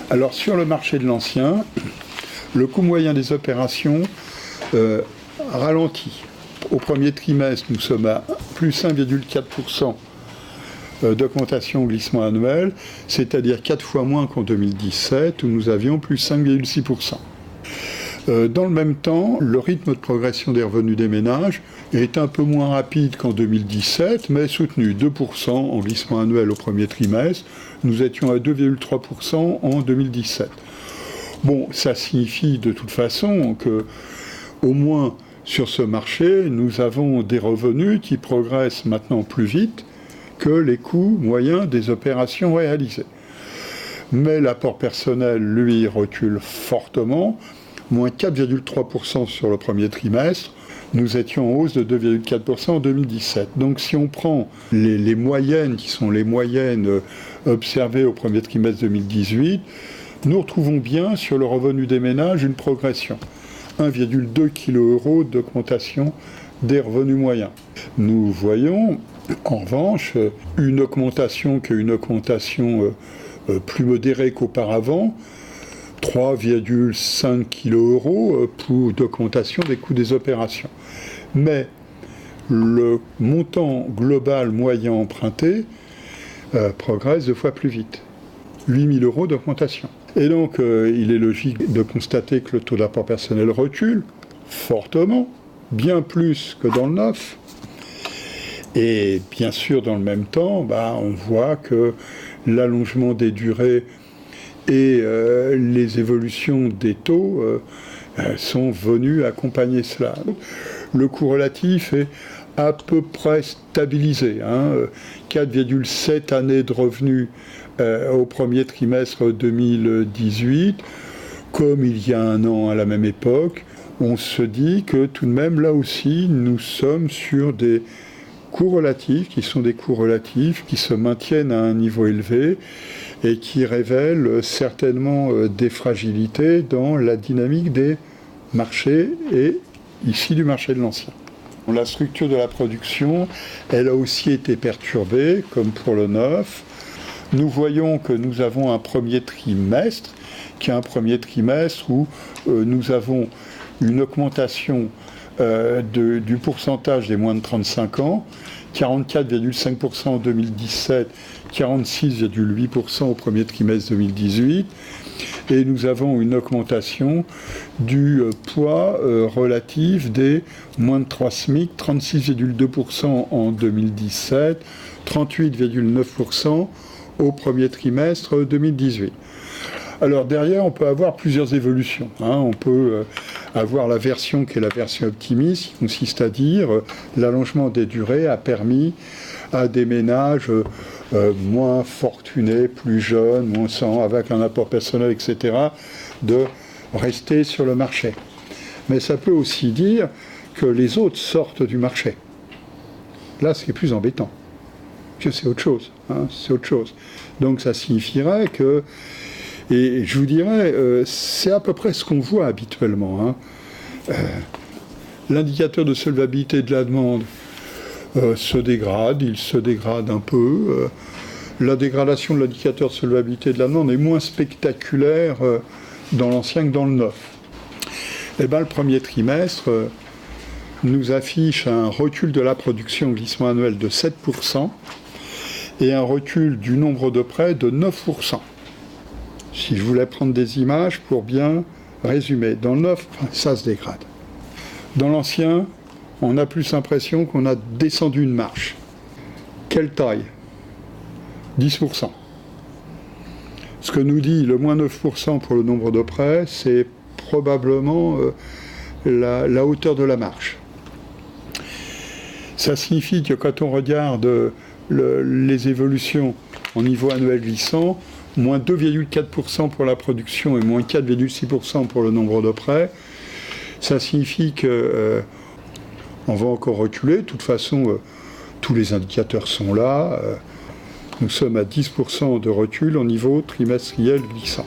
Alors sur le marché de l'ancien, le coût moyen des opérations ralentit. Au premier trimestre, nous sommes à plus 1,4% d'augmentation au glissement annuel, c'est-à-dire 4 fois moins qu'en 2017 où nous avions plus 5,6%. Dans le même temps, le rythme de progression des revenus des ménages est un peu moins rapide qu'en 2017, mais soutenu 2% en glissement annuel au premier trimestre. Nous étions à 2,3% en 2017. Bon, ça signifie de toute façon que, au moins sur ce marché, nous avons des revenus qui progressent maintenant plus vite que les coûts moyens des opérations réalisées. Mais l'apport personnel, lui, recule fortement, moins 4,3% sur le premier trimestre. Nous étions en hausse de 2,4% en 2017. Donc si on prend les moyennes, qui sont les moyennes observées au premier trimestre 2018, nous retrouvons bien sur le revenu des ménages une progression. 1,2 kg d'augmentation des revenus moyens. Nous voyons, en revanche, une augmentation plus modérée qu'auparavant, 3,5 kg d'augmentation des coûts des opérations. Mais le montant global moyen emprunté progresse 2 fois plus vite. 8 000 € d'augmentation. Et donc, il est logique de constater que le taux d'apport personnel recule fortement, bien plus que dans le neuf. Et bien sûr, dans le même temps, on voit que l'allongement des durées et les évolutions des taux sont venus accompagner cela. Le coût relatif est à peu près stabilisé. 4,7 années de revenus au premier trimestre 2018, comme il y a un an à la même époque. On se dit que tout de même, là aussi, nous sommes sur des coûts relatifs, qui sont des coûts relatifs, qui se maintiennent à un niveau élevé et qui révèlent certainement des fragilités dans la dynamique des marchés et ici du marché de l'ancien. La structure de la production, elle a aussi été perturbée, comme pour le neuf. Nous voyons que nous avons un premier trimestre, qui est un premier trimestre où nous avons une augmentation du pourcentage des moins de 35 ans, 44,5% en 2017, 46,8% au premier trimestre 2018. Et nous avons une augmentation du poids relatif des moins de 3 SMIC, 36,2% en 2017, 38,9% au premier trimestre 2018. Alors derrière, on peut avoir plusieurs évolutions. On peut avoir la version qui est la version optimiste, qui consiste à dire l'allongement des durées a permis à des ménages moins fortunés, plus jeunes, avec un apport personnel, etc., de rester sur le marché. Mais ça peut aussi dire que les autres sortent du marché. Là, c'est plus embêtant. C'est autre chose. C'est autre chose. Donc ça signifierait que, et je vous dirais, c'est à peu près ce qu'on voit habituellement. L'indicateur de solvabilité de la demande se dégrade, il se dégrade un peu. La dégradation de l'indicateur de solvabilité de la demande est moins spectaculaire dans l'ancien que dans le neuf. Le premier trimestre nous affiche un recul de la production au glissement annuel de 7% et un recul du nombre de prêts de 9%. Si je voulais prendre des images pour bien résumer, dans le neuf, ça se dégrade. Dans l'ancien, on a plus l'impression qu'on a descendu une marche. Quelle taille ? 10%. Ce que nous dit le moins 9% pour le nombre de prêts, c'est probablement la hauteur de la marche. Ça signifie que quand on regarde les évolutions au niveau annuel glissant, moins 2,4% pour la production et moins 4,6% pour le nombre de prêts, ça signifie que on va encore reculer. De toute façon, tous les indicateurs sont là. Nous sommes à 10% de recul au niveau trimestriel glissant.